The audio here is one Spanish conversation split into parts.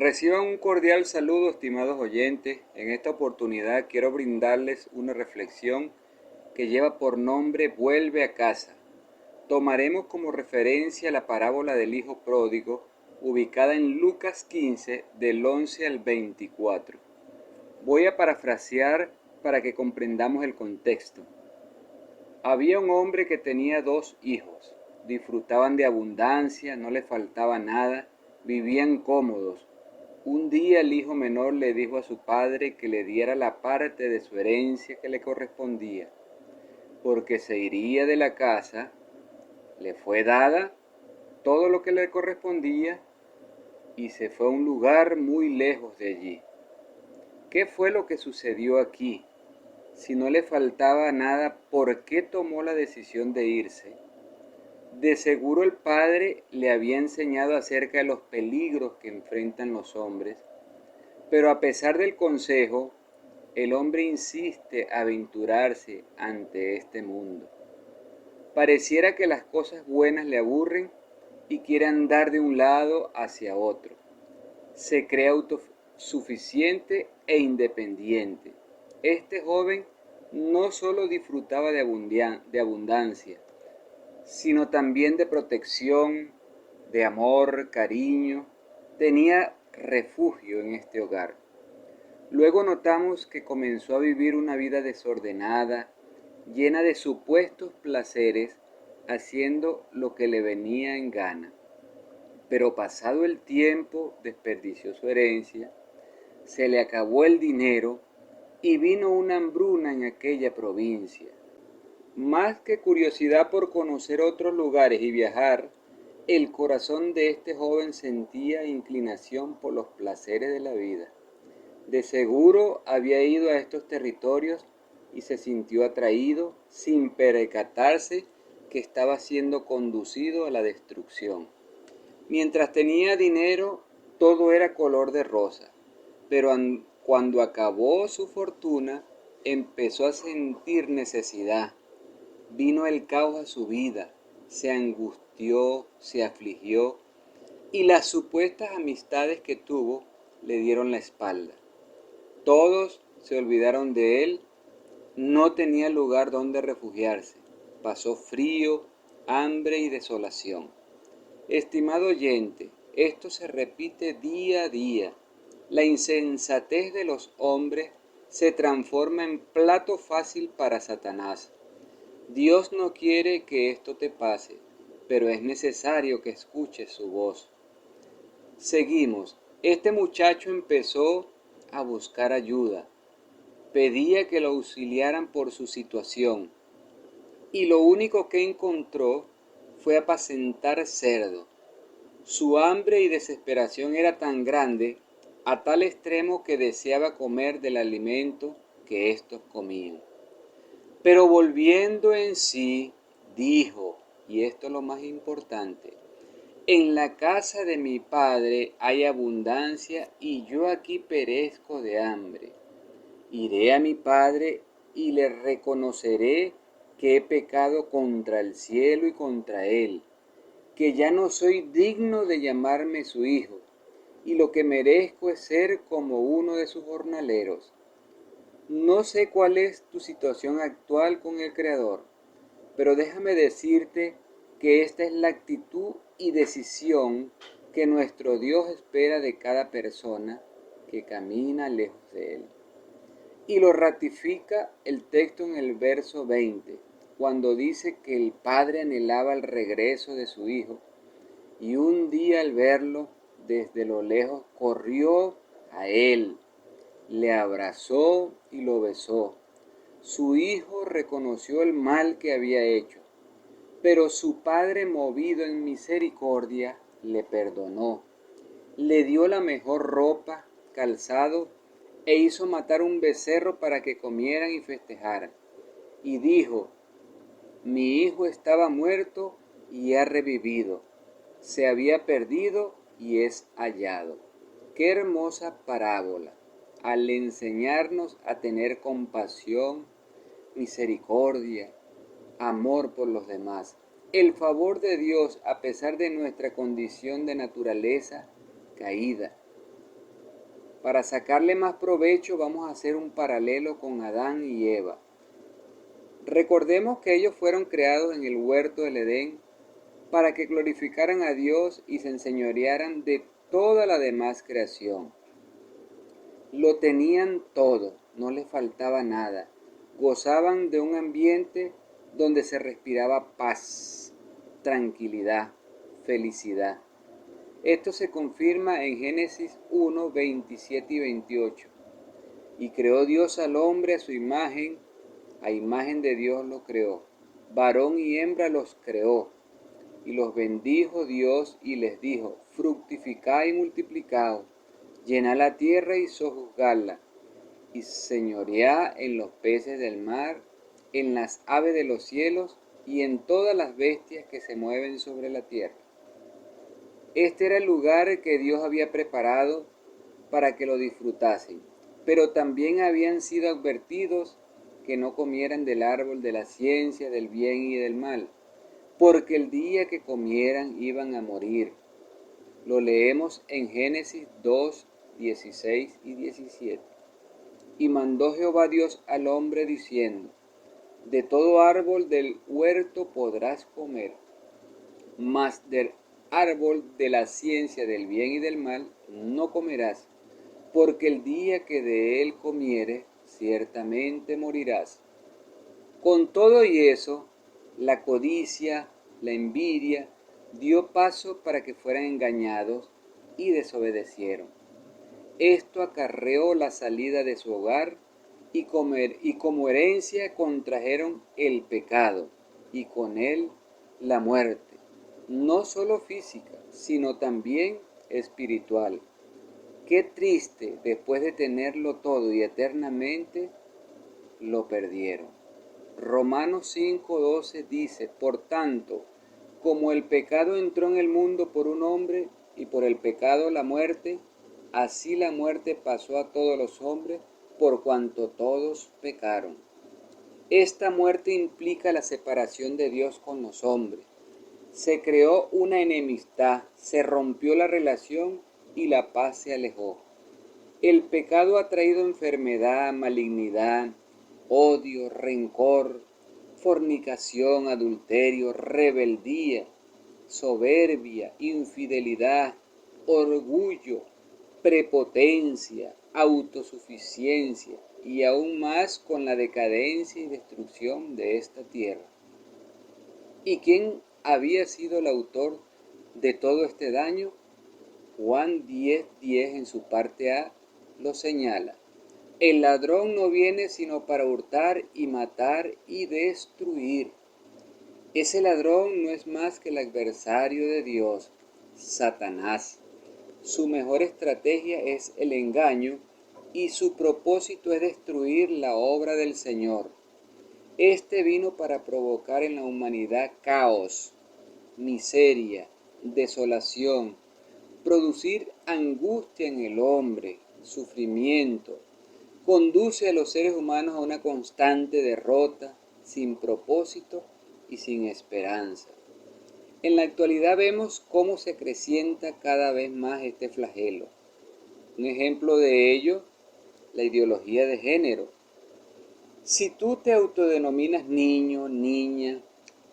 Reciban un cordial saludo, estimados oyentes. En esta oportunidad quiero brindarles una reflexión que lleva por nombre Vuelve a casa. Tomaremos como referencia la parábola del Hijo Pródigo, ubicada en Lucas 15, del 11 al 24. Voy a parafrasear para que comprendamos el contexto. Había un hombre que tenía 2 hijos. Disfrutaban de abundancia, no les faltaba nada, vivían cómodos. Un día el hijo menor le dijo a su padre que le diera la parte de su herencia que le correspondía, porque se iría de la casa. Le fue dada todo lo que le correspondía y se fue a un lugar muy lejos de allí. ¿Qué fue lo que sucedió aquí? Si no le faltaba nada, ¿por qué tomó la decisión de irse? De seguro el padre le había enseñado acerca de los peligros que enfrentan los hombres, pero a pesar del consejo, el hombre insiste a aventurarse ante este mundo. Pareciera que las cosas buenas le aburren y quiere andar de un lado hacia otro. Se cree autosuficiente e independiente. Este joven no solo disfrutaba de abundancia, sino también de protección, de amor, cariño. Tenía refugio en este hogar. Luego notamos que comenzó a vivir una vida desordenada, llena de supuestos placeres, haciendo lo que le venía en gana. Pero pasado el tiempo, desperdició su herencia, se le acabó el dinero y vino una hambruna en aquella provincia. Más que curiosidad por conocer otros lugares y viajar, el corazón de este joven sentía inclinación por los placeres de la vida. De seguro había ido a estos territorios y se sintió atraído sin percatarse que estaba siendo conducido a la destrucción. Mientras tenía dinero, todo era color de rosa, pero cuando acabó su fortuna, empezó a sentir necesidad. Vino el caos a su vida, se angustió, se afligió, y las supuestas amistades que tuvo le dieron la espalda. Todos se olvidaron de él, no tenía lugar donde refugiarse. Pasó frío, hambre y desolación. Estimado oyente, esto se repite día a día. La insensatez de los hombres se transforma en plato fácil para Satanás. Dios no quiere que esto te pase, pero es necesario que escuches su voz. Seguimos. Este muchacho empezó a buscar ayuda. Pedía que lo auxiliaran por su situación, y lo único que encontró fue apacentar cerdos. Su hambre y desesperación era tan grande, a tal extremo que deseaba comer del alimento que éstos comían. Pero volviendo en sí, dijo, y esto es lo más importante: en la casa de mi padre hay abundancia y yo aquí perezco de hambre. Iré a mi padre y le reconoceré que he pecado contra el cielo y contra él, que ya no soy digno de llamarme su hijo, y lo que merezco es ser como uno de sus jornaleros. No sé cuál es tu situación actual con el Creador, pero déjame decirte que esta es la actitud y decisión que nuestro Dios espera de cada persona que camina lejos de Él. Y lo ratifica el texto en el verso 20, cuando dice que el Padre anhelaba el regreso de su Hijo, y un día al verlo desde lo lejos corrió a Él, le abrazó y lo besó. Su hijo reconoció el mal que había hecho, pero su padre, movido en misericordia, le perdonó. Le dio la mejor ropa, calzado, e hizo matar un becerro para que comieran y festejaran. Y dijo: mi hijo estaba muerto y ha revivido, se había perdido y es hallado. Qué hermosa parábola, al enseñarnos a tener compasión, misericordia, amor por los demás. El favor de Dios, a pesar de nuestra condición de naturaleza caída, Para sacarle más provecho vamos a hacer un paralelo con Adán y Eva. Recordemos que ellos fueron creados en el huerto del Edén para que glorificaran a Dios y se enseñorearan de toda la demás creación. Lo tenían todo, no les faltaba nada. Gozaban de un ambiente donde se respiraba paz, tranquilidad, felicidad. Esto se confirma en Génesis 1, 27 y 28. Y creó Dios al hombre a imagen de Dios lo creó. Varón y hembra los creó. Y los bendijo Dios y les dijo: fructificad y multiplicaos, llenad la tierra y sojuzgadla, y señoread en los peces del mar, en las aves de los cielos y en todas las bestias que se mueven sobre la tierra. Este era el lugar que Dios había preparado para que lo disfrutasen, pero también habían sido advertidos que no comieran del árbol de la ciencia del bien y del mal, porque el día que comieran iban a morir. Lo leemos en Génesis 2, 16 y 17. Y mandó Jehová Dios al hombre diciendo: de todo árbol del huerto podrás comer, mas del árbol de la ciencia del bien y del mal no comerás, porque el día que de él comieres, ciertamente morirás. Con todo y eso, la codicia, la envidia, dio paso para que fueran engañados y desobedecieron. Esto acarreó la salida de su hogar y como herencia contrajeron el pecado y con él la muerte, no solo física, sino también espiritual. Qué triste, después de tenerlo todo y eternamente, lo perdieron. Romanos 5:12 dice: por tanto, como el pecado entró en el mundo por un hombre y por el pecado la muerte, así la muerte pasó a todos los hombres por cuanto todos pecaron. Esta muerte implica la separación de Dios con los hombres. Se creó una enemistad, se rompió la relación y la paz se alejó. El pecado ha traído enfermedad, malignidad, odio, rencor, fornicación, adulterio, rebeldía, soberbia, infidelidad, orgullo, prepotencia, autosuficiencia y aún más con la decadencia y destrucción de esta tierra. ¿Y quién había sido el autor de todo este daño? Juan 10:10 en su parte A lo señala: el ladrón no viene sino para hurtar y matar y destruir. Ese ladrón no es más que el adversario de Dios, Satanás. Su mejor estrategia es el engaño y su propósito es destruir la obra del Señor. Este vino para provocar en la humanidad caos, miseria, desolación, producir angustia en el hombre, sufrimiento. Conduce a los seres humanos a una constante derrota, sin propósito y sin esperanza. En la actualidad vemos cómo se acrecienta cada vez más este flagelo. Un ejemplo de ello, la ideología de género. Si tú te autodenominas niño, niña,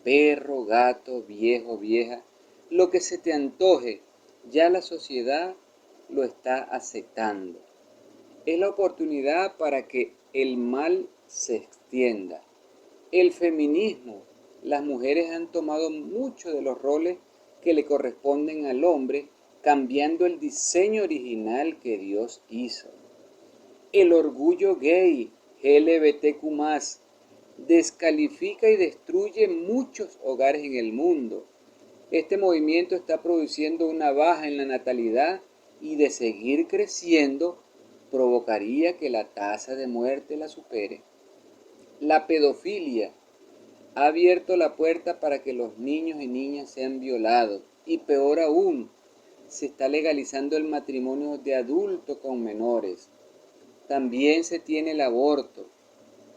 perro, gato, viejo, vieja, lo que se te antoje, ya la sociedad lo está aceptando. Es la oportunidad para que el mal se extienda. El feminismo, las mujeres han tomado muchos de los roles que le corresponden al hombre, cambiando el diseño original que Dios hizo. El orgullo gay, LGBTQ+, descalifica y destruye muchos hogares en el mundo. Este movimiento está produciendo una baja en la natalidad y de seguir creciendo, provocaría que la tasa de muerte la supere. La pedofilia ha abierto la puerta para que los niños y niñas sean violados y peor aún, se está legalizando el matrimonio de adultos con menores. También se tiene el aborto.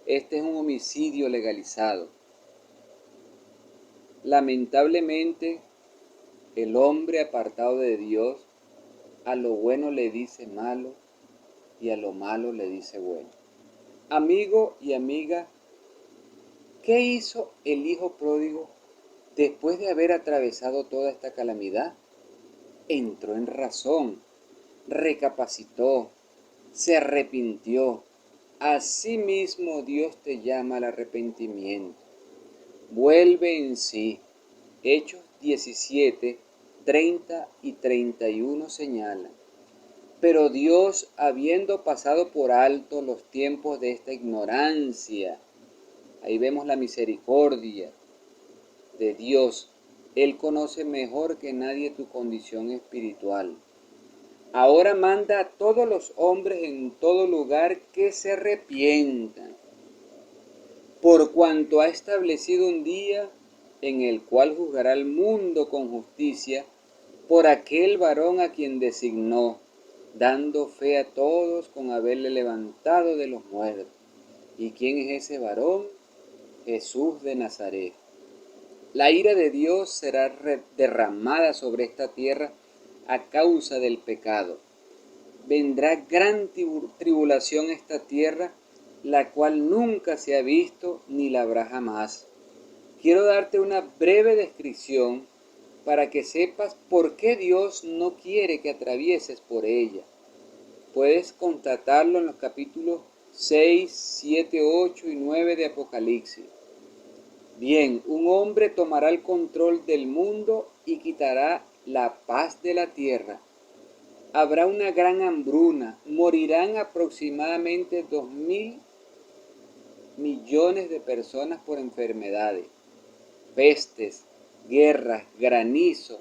Este es un homicidio legalizado. Lamentablemente, el hombre apartado de Dios a lo bueno le dice malo y a lo malo le dice bueno. Amigo y amiga, ¿qué hizo el hijo pródigo después de haber atravesado toda esta calamidad? Entró en razón, recapacitó, se arrepintió. Asimismo Dios te llama al arrepentimiento. Vuelve en sí. Hechos 17, 30 y 31 señalan. Pero Dios, habiendo pasado por alto los tiempos de esta ignorancia, ahí vemos la misericordia de Dios. Él conoce mejor que nadie tu condición espiritual. Ahora manda a todos los hombres en todo lugar que se arrepientan, por cuanto ha establecido un día en el cual juzgará al mundo con justicia por aquel varón a quien designó, dando fe a todos con haberle levantado de los muertos. ¿Y quién es ese varón? Jesús de Nazaret. La ira de Dios será derramada sobre esta tierra a causa del pecado. Vendrá gran tribulación a esta tierra, la cual nunca se ha visto ni la habrá jamás. Quiero darte una breve descripción para que sepas por qué Dios no quiere que atravieses por ella. Puedes constatarlo en los capítulos 6, 7, 8 y 9 de Apocalipsis. Bien, un hombre tomará el control del mundo y quitará la paz de la tierra. Habrá una gran hambruna, morirán aproximadamente 2.000 millones de personas por enfermedades, pestes, guerras, granizo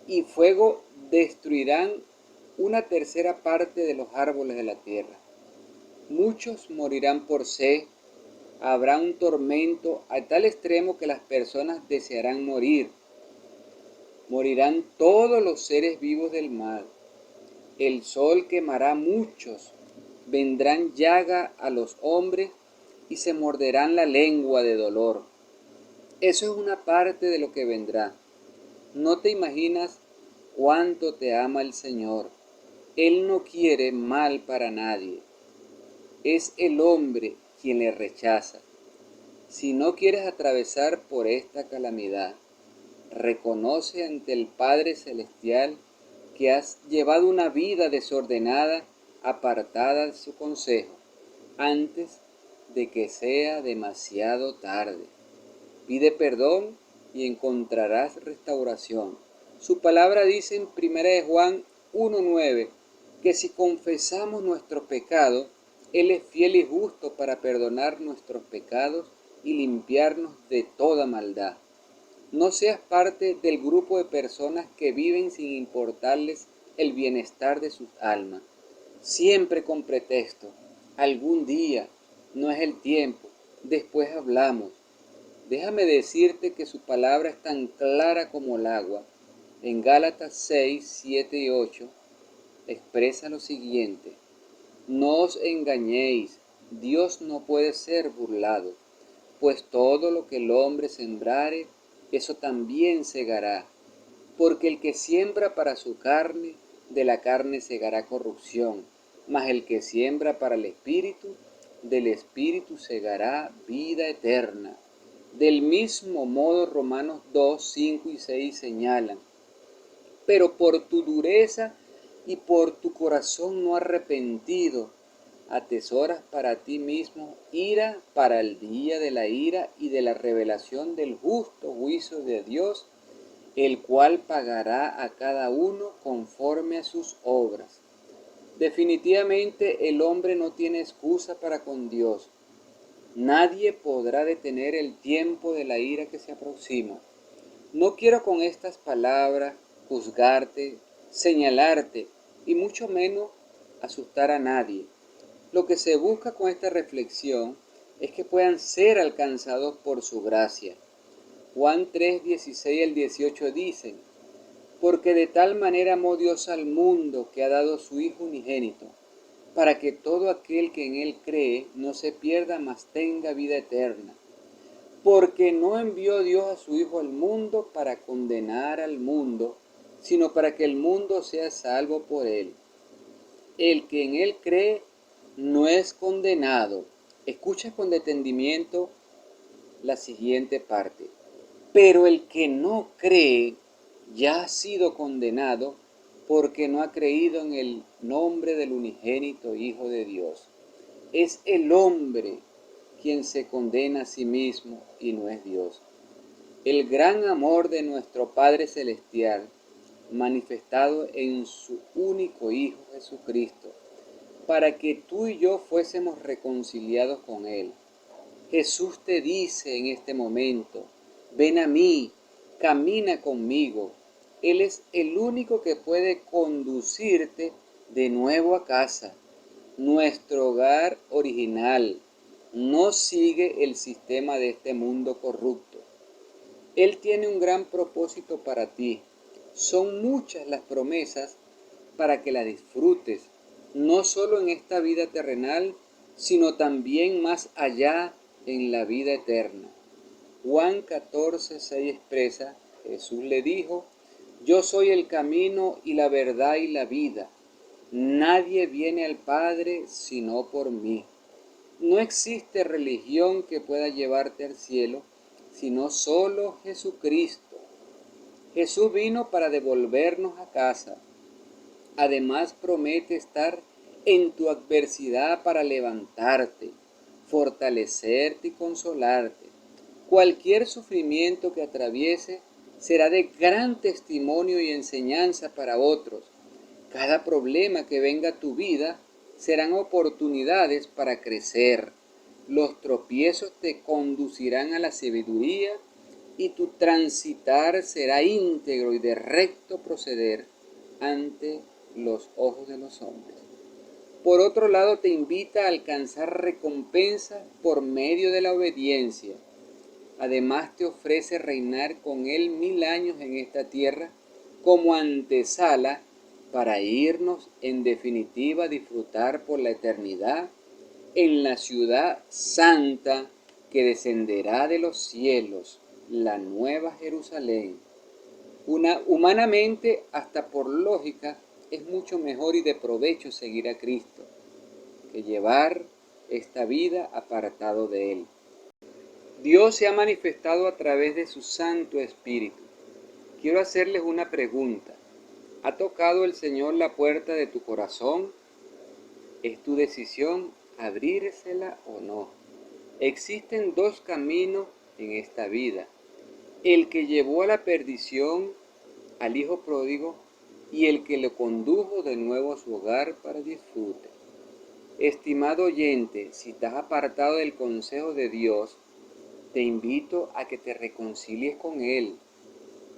y fuego destruirán una tercera parte de los árboles de la tierra. Muchos morirán por sed, habrá un tormento a tal extremo que las personas desearán morir. Morirán todos los seres vivos del mar. El sol quemará a muchos, vendrán llaga a los hombres y se morderán la lengua de dolor. Eso es una parte de lo que vendrá. No te imaginas cuánto te ama el Señor. Él no quiere mal para nadie. Es el hombre quien le rechaza. Si no quieres atravesar por esta calamidad, reconoce ante el Padre Celestial que has llevado una vida desordenada, apartada de su consejo, antes de que sea demasiado tarde. Pide perdón y encontrarás restauración. Su palabra dice en 1 Juan 1:9 que si confesamos nuestros pecados, Él es fiel y justo para perdonar nuestros pecados y limpiarnos de toda maldad. No seas parte del grupo de personas que viven sin importarles el bienestar de sus almas, siempre con pretexto. Algún día, no es el tiempo, después hablamos. Déjame decirte que su palabra es tan clara como el agua. En Gálatas 6, 7 y 8 expresa lo siguiente: no os engañéis, Dios no puede ser burlado, pues todo lo que el hombre sembrare, eso también segará. Porque el que siembra para su carne, de la carne segará corrupción, mas el que siembra para el Espíritu, del Espíritu segará vida eterna. Del mismo modo Romanos 2, 5 y 6 señalan: pero por tu dureza y por tu corazón no arrepentido, atesoras para ti mismo ira para el día de la ira y de la revelación del justo juicio de Dios, el cual pagará a cada uno conforme a sus obras. Definitivamente el hombre no tiene excusa para con Dios. Nadie podrá detener el tiempo de la ira que se aproxima. No quiero con estas palabras juzgarte, señalarte y mucho menos asustar a nadie. Lo que se busca con esta reflexión es que puedan ser alcanzados por su gracia. Juan 3, 16 al 18 dicen: porque de tal manera amó Dios al mundo que ha dado su Hijo unigénito, para que todo aquel que en Él cree no se pierda, mas tenga vida eterna. Porque no envió Dios a su Hijo al mundo para condenar al mundo, sino para que el mundo sea salvo por Él. El que en Él cree no es condenado. Escucha con detenimiento la siguiente parte. Pero el que no cree ya ha sido condenado porque no ha creído en el nombre del unigénito Hijo de Dios. Es el hombre quien se condena a sí mismo y no es Dios. El gran amor de nuestro Padre Celestial, manifestado en su único Hijo Jesucristo, para que tú y yo fuésemos reconciliados con Él. Jesús te dice en este momento, ven a mí, camina conmigo. Él es el único que puede conducirte de nuevo a casa. Nuestro hogar original no sigue el sistema de este mundo corrupto. Él tiene un gran propósito para ti. Son muchas las promesas para que la disfrutes, no solo en esta vida terrenal, sino también más allá en la vida eterna. Juan 14:6 expresa, Jesús le dijo, yo soy el camino y la verdad y la vida. Nadie viene al Padre sino por mí. No existe religión que pueda llevarte al cielo, sino solo Jesucristo. Jesús vino para devolvernos a casa. Además promete estar en tu adversidad para levantarte, fortalecerte y consolarte. Cualquier sufrimiento que atraviese será de gran testimonio y enseñanza para otros. Cada problema que venga a tu vida serán oportunidades para crecer. Los tropiezos te conducirán a la sabiduría y tu transitar será íntegro y de recto proceder ante los ojos de los hombres. Por otro lado, te invita a alcanzar recompensa por medio de la obediencia. Además, te ofrece reinar con Él 1000 años en esta tierra como antesala para irnos en definitiva a disfrutar por la eternidad en la ciudad santa que descenderá de los cielos, la nueva Jerusalén. Humanamente, hasta por lógica, es mucho mejor y de provecho seguir a Cristo que llevar esta vida apartado de Él. Dios se ha manifestado a través de su Santo Espíritu. Quiero hacerles una pregunta. ¿Ha tocado el Señor la puerta de tu corazón? Es tu decisión abrírsela o no. Existen dos caminos en esta vida. El que llevó a la perdición al hijo pródigo y el que lo condujo de nuevo a su hogar para disfrute. Estimado oyente, si te has apartado del consejo de Dios, te invito a que te reconcilies con Él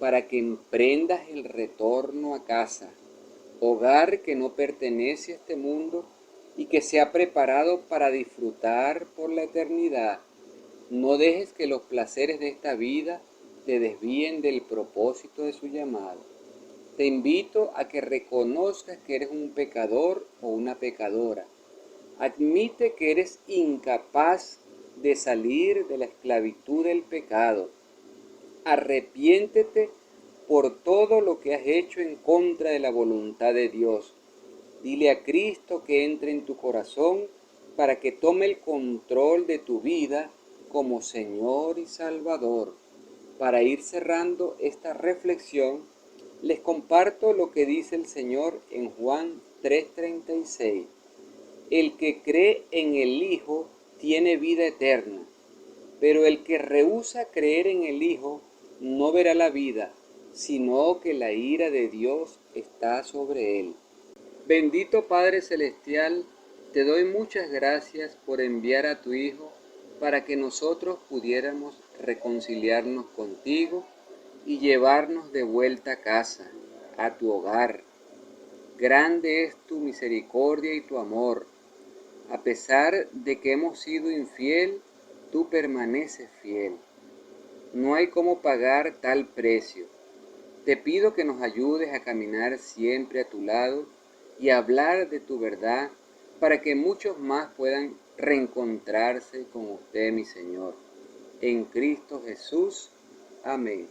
para que emprendas el retorno a casa, hogar que no pertenece a este mundo y que se ha preparado para disfrutar por la eternidad. No dejes que los placeres de esta vida te desvíen del propósito de su llamado. Te invito a que reconozcas que eres un pecador o una pecadora. Admite que eres incapaz de salir de la esclavitud del pecado. Arrepiéntete por todo lo que has hecho en contra de la voluntad de Dios. Dile a Cristo que entre en tu corazón para que tome el control de tu vida como Señor y Salvador. Para ir cerrando esta reflexión, les comparto lo que dice el Señor en Juan 3:36. El que cree en el Hijo tiene vida eterna, pero el que rehúsa creer en el Hijo no verá la vida, sino que la ira de Dios está sobre él. Bendito Padre Celestial, te doy muchas gracias por enviar a tu Hijo para que nosotros pudiéramos reconciliarnos contigo y llevarnos de vuelta a casa, a tu hogar. Grande es tu misericordia y tu amor. A pesar de que hemos sido infiel, tú permaneces fiel. No hay cómo pagar tal precio. Te pido que nos ayudes a caminar siempre a tu lado y a hablar de tu verdad para que muchos más puedan reencontrarse con usted, mi Señor. En Cristo Jesús. Amén.